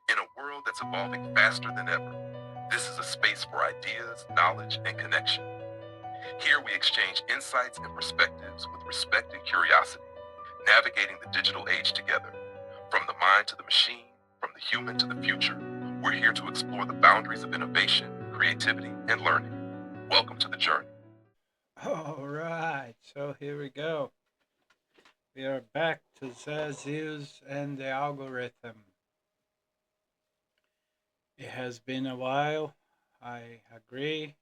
In a world that's evolving faster than ever, this is a space for ideas, knowledge, and connection. Here we exchange insights and perspectives with respect and curiosity, navigating the digital age together. From the mind to the machine, from the human to the future, we're here to explore the boundaries of innovation, creativity, and learning. Welcome to the journey. All right, so here we go. We are back to Zeus and the algorithm. It has been a while. I agree.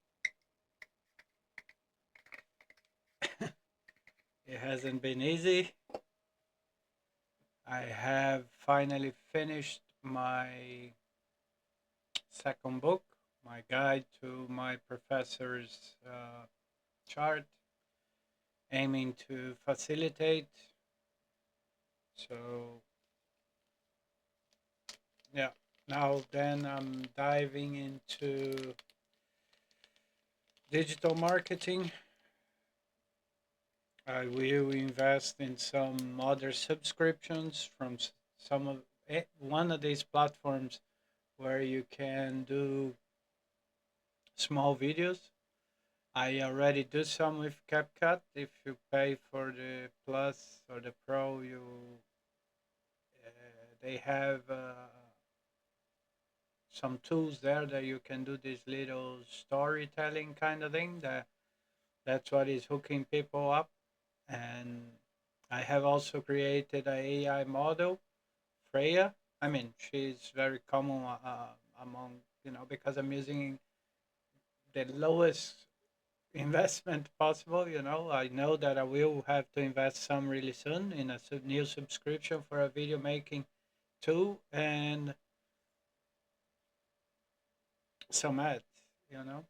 It hasn't been easy. I have finally finished my second book, my guide to my professor's chart, aiming to facilitate. So, yeah, now then I'm diving into digital marketing. I will invest in some other subscriptions from some of one of these platforms where you can do small videos. I already do some with CapCut. If you pay for the Plus or the Pro, they have some tools there that you can do this little storytelling kind of thing. That's what is hooking people up. And I have also created a AI model, Freya. I mean, she's very common among, because I'm using the lowest investment possible. I know that I will have to invest some really soon in a new subscription for a video making tool and some ads, you know.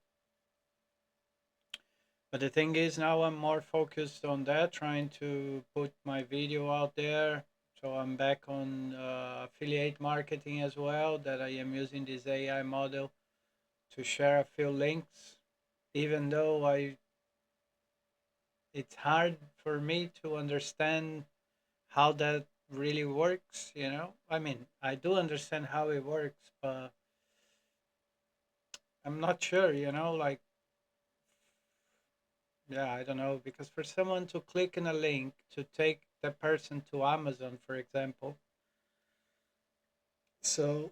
But the thing is, now I'm more focused on that, trying to put my video out there. So I'm back on affiliate marketing as well, that I am using this AI model to share a few links, even though it's hard for me to understand how that really works. I mean, I do understand how it works, but I'm not sure, like, yeah, I don't know, because for someone to click on a link to take the person to Amazon, for example, so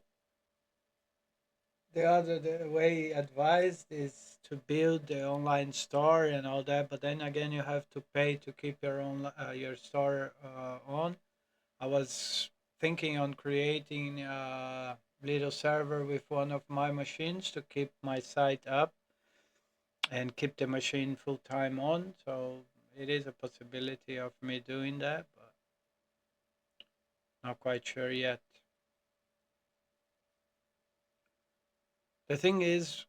the way advised is to build the online store and all that, but then again, you have to pay to keep your store on. I was thinking on creating a little server with one of my machines to keep my site up and keep the machine full time on. So it is a possibility of me doing that, but not quite sure yet. The thing is,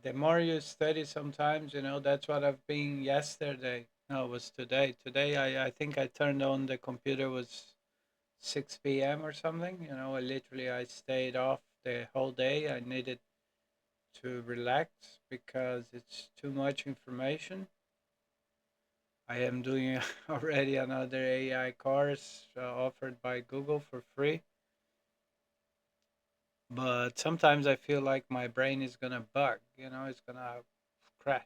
the more you study sometimes, that's what I've been yesterday. No, it was today. Today, I think I turned on the computer was 6 p.m. or something. I stayed off the whole day. I needed to relax because it's too much information. I am doing already another AI course offered by Google for free. But sometimes I feel like my brain is gonna bug, it's gonna crash.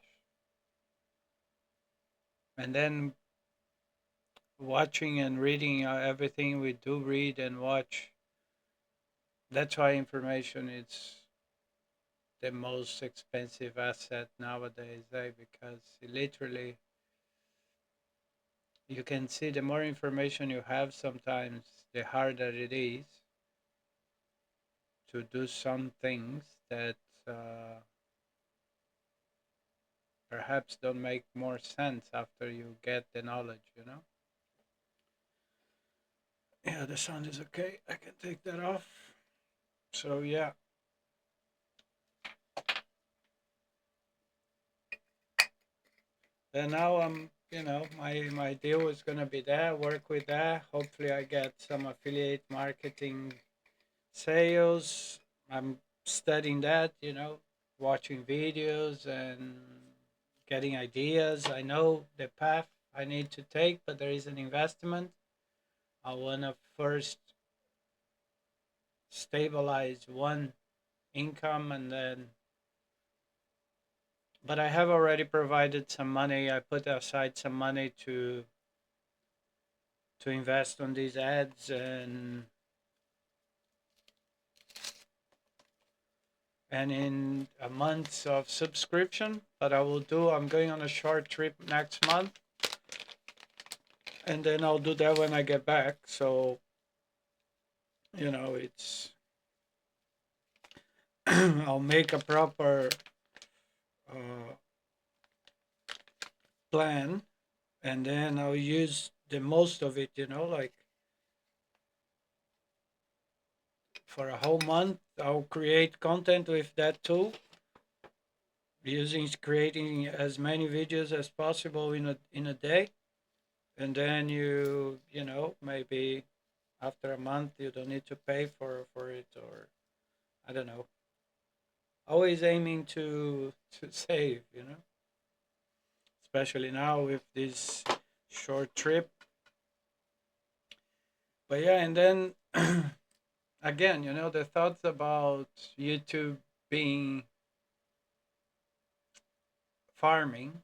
And then watching and reading everything we do read and watch, that's why information is the most expensive asset nowadays, because literally you can see the more information you have, sometimes the harder it is to do some things that perhaps don't make more sense after you get the knowledge. Yeah, the sound is okay. I can take that off. So yeah. Then now my deal is gonna be there, work with that. Hopefully I get some affiliate marketing sales. I'm studying that, watching videos and getting ideas. I know the path I need to take, but there is an investment. I wanna first stabilize one income, and then, but I have already provided some money. I put aside some money to invest on these ads, and in a month of subscription. But I'm going on a short trip next month, and then I'll do that when I get back. So, it's I'll make a proper uh, plan, and then I'll use the most of it, like for a whole month. I'll create content with that tool, using creating as many videos as possible in a day. And then maybe after a month you don't need to pay for it, or I don't know. Always aiming to save, especially now with this short trip. But yeah, and then again, the thoughts about YouTube being farming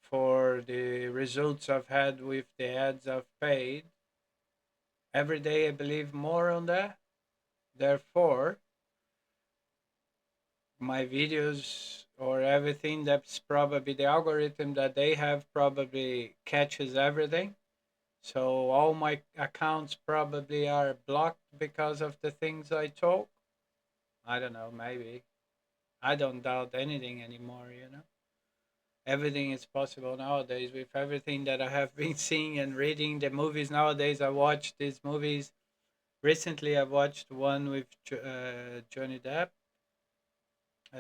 for the results I've had with the ads I've paid. Every day I believe more on that. Therefore, my videos or everything, that's probably the algorithm that they have probably catches everything. So all my accounts probably are blocked because of the things I talk. I don't know, maybe. I don't doubt anything anymore. Everything is possible nowadays with everything that I have been seeing and reading. The movies nowadays, I watch these movies. Recently, I watched one with Johnny Depp, uh,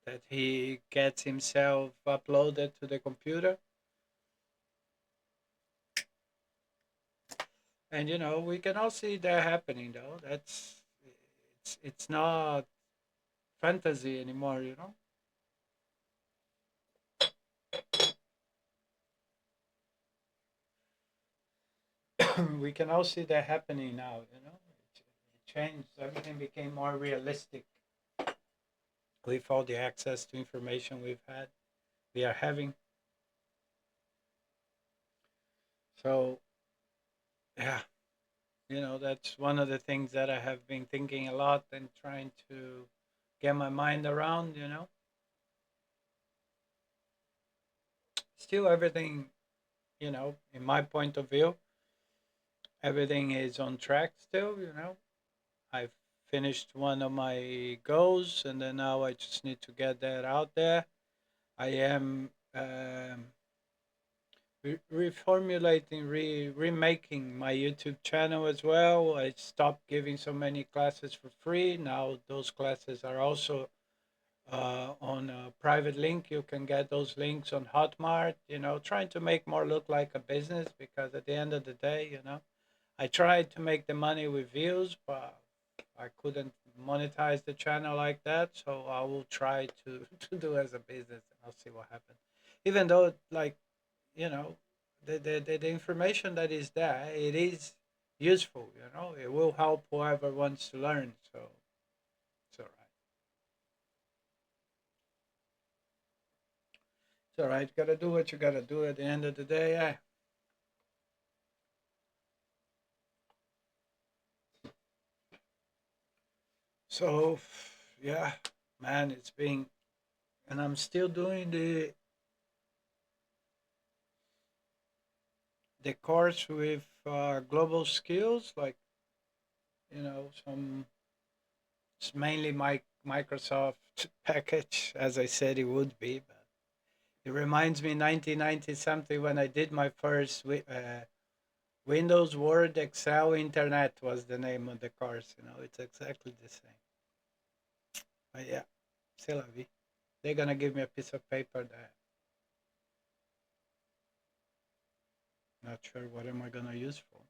that he gets himself uploaded to the computer. And we can all see that happening, though. It's not fantasy anymore. We can all see that happening now. It changed. Everything became more realistic with all the access to information we are having. So yeah, that's one of the things that I have been thinking a lot and trying to get my mind around. Still, everything, in my point of view, everything is on track still. I've finished one of my goals, and then now I just need to get that out there. I am reformulating, remaking my YouTube channel as well. I stopped giving so many classes for free. Now those classes are also on a private link. You can get those links on Hotmart. Trying to make more look like a business, because at the end of the day, I tried to make the money with views, but I couldn't monetize the channel like that. So I will try to to do as a business, and I'll see what happens. Even though, like, you know, the information that is there, it is useful. It will help whoever wants to learn. So it's all right. It's all right. Gotta do what you gotta do at the end of the day. Yeah. So yeah, man, it's been, and I'm still doing the course with global skills, like, some, it's mainly my Microsoft package, as I said it would be, but it reminds me 1990 something when I did my first Windows, Word, Excel, Internet was the name of the course. It's exactly the same. But yeah, c'est la vie. They're gonna give me a piece of paper that I'm not sure what am I gonna use for.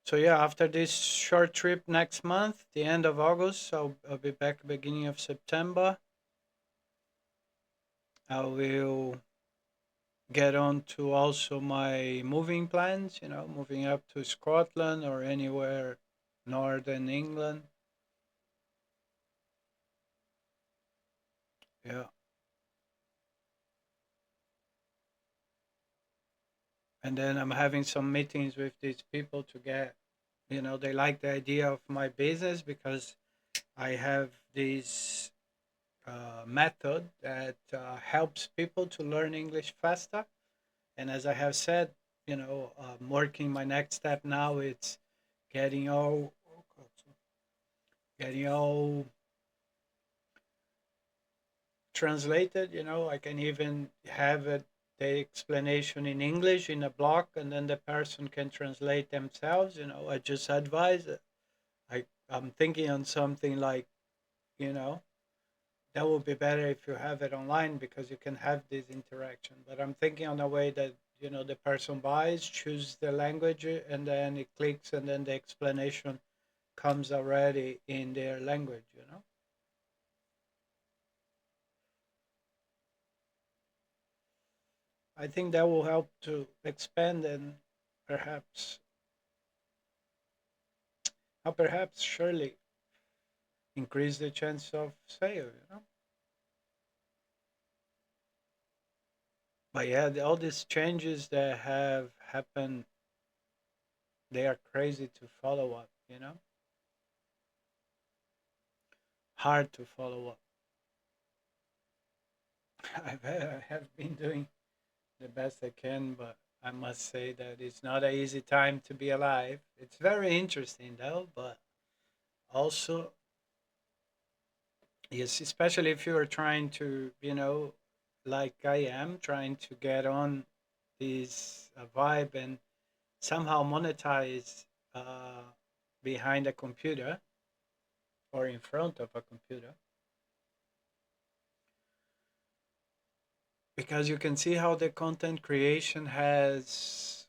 So yeah, after this short trip next month, the end of August, I'll be back beginning of September. I will get on to also my moving plans, moving up to Scotland or anywhere northern England. Yeah. And then I'm having some meetings with these people to get, they like the idea of my business because I have this method that helps people to learn English faster. And as I have said, I'm working my next step now. It's getting all getting all translated. I can even have it the explanation in English in a block, and then the person can translate themselves. I just advise it. I'm thinking on something like, you know, that would be better if you have it online because you can have this interaction. But I'm thinking on a way that, the person buys, choose the language, and then it clicks, and then the explanation comes already in their language. I think that will help to expand and perhaps, perhaps surely increase the chance of sale. But yeah, all these changes that have happened, they are crazy to follow up. Hard to follow up. I have been doing the best I can, but I must say that it's not an easy time to be alive. It's very interesting though, but also, yes, especially if you are trying to, like I am, trying to get on this vibe and somehow monetize uh, behind a computer or in front of a computer. Because you can see how the content creation has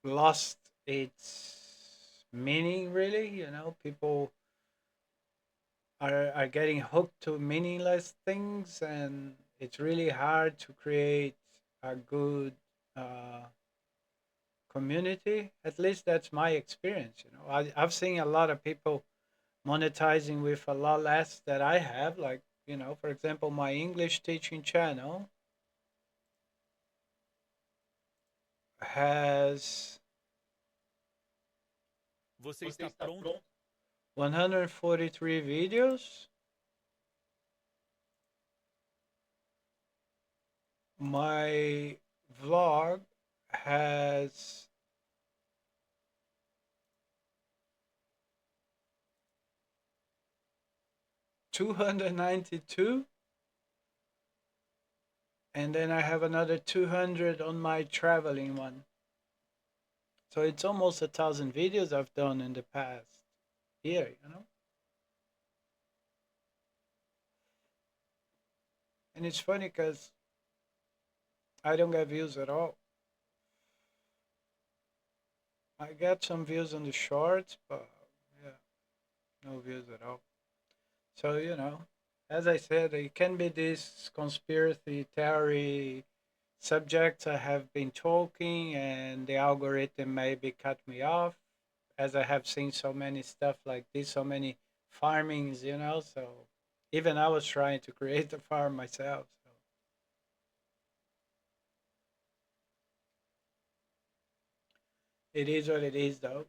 lost its meaning, really. People are getting hooked to meaningless things, and it's really hard to create a good uh, community. At least that's my experience. I've seen a lot of people monetizing with a lot less that I have. Like, for example, my English teaching channel has Você está pronto? 143 videos. My vlog has 292, and then I have another 200 on my traveling one. So it's almost 1,000 videos I've done in the past year. And it's funny because I don't get views at all. I get some views on the shorts, but yeah, no views at all. So, as I said, it can be this conspiracy theory subjects I have been talking, and the algorithm maybe cut me off, as I have seen so many stuff like this, so many farmings. So even I was trying to create a farm myself. So it is what it is, though.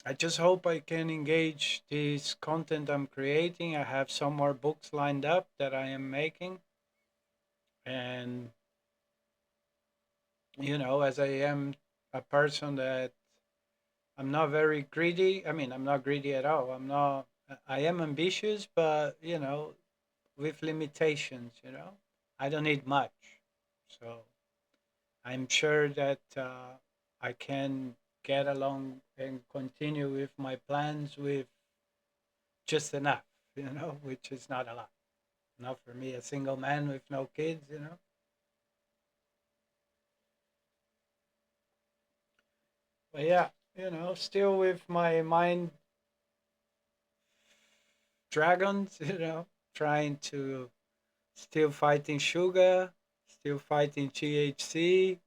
I just hope I can engage this content I'm creating. I have some more books lined up that I am making. And, as I am a person that I'm not very greedy. I mean, I'm not greedy at all. I am ambitious, but, with limitations. I don't need much. So I'm sure that I can get along and continue with my plans with just enough, which is not a lot. Not for me, a single man with no kids. But yeah, still with my mind dragons. trying to still fighting sugar, still fighting THC.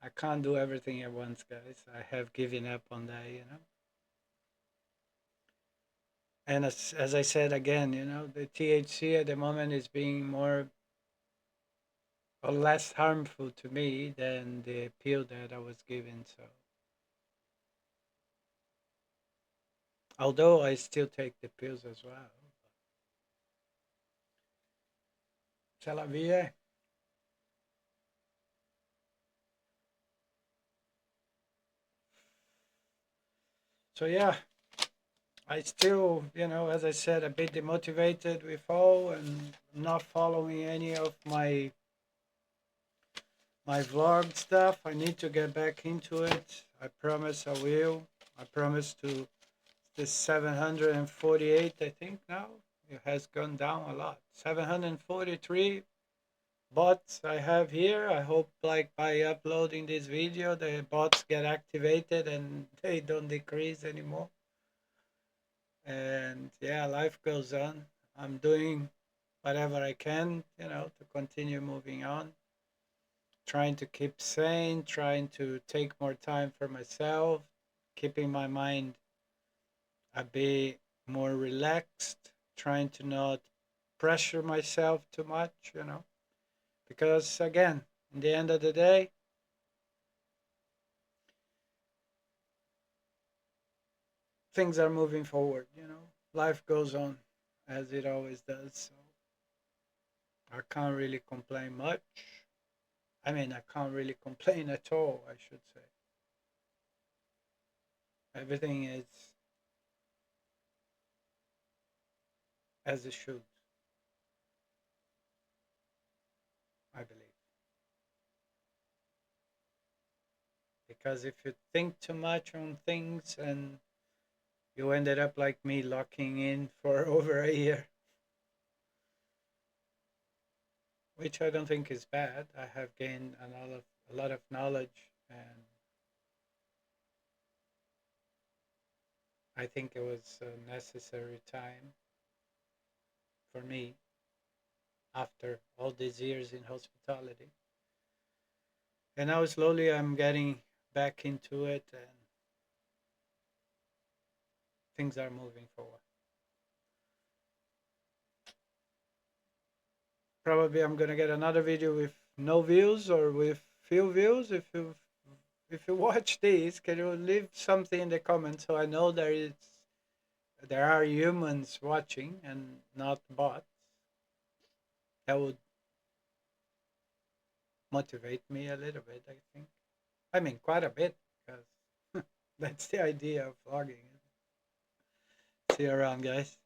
I can't do everything at once, guys. I have given up on that, you know. And as I said again, you know, the THC at the moment is being more or less harmful to me than the pill that I was given. So, although I still take the pills as well, c'est la vie. So yeah, I still, you know, as I said, a bit demotivated with all and not following any of my vlog stuff. I need to get back into it. I promise I will. I promise to this 748, I think now. It has gone down a lot. 743 bots I have here. I hope like by uploading this video the bots get activated and they don't decrease anymore. And yeah, life goes on. I'm doing whatever I can, you know, to continue moving on. Trying to keep sane, trying to take more time for myself, keeping my mind a bit more relaxed, trying to not pressure myself too much, you know. Because again, in the end of the day, things are moving forward, you know. Life goes on as it always does. So I can't really complain much. I mean, I can't really complain at all, I should say. Everything is as it should, I believe. Because if you think too much on things and you ended up like me locking in for over a year, which I don't think is bad. I have gained a lot of knowledge, and I think it was a necessary time for me after all these years in hospitality. And now slowly I'm getting back into it, and things are moving forward. Probably I'm gonna get another video with no views or with few views. If you watch this, can you leave something in the comments so I know there are humans watching and not bots? That would motivate me a little bit, I think. I mean, quite a bit, because that's the idea of vlogging. See you around, guys.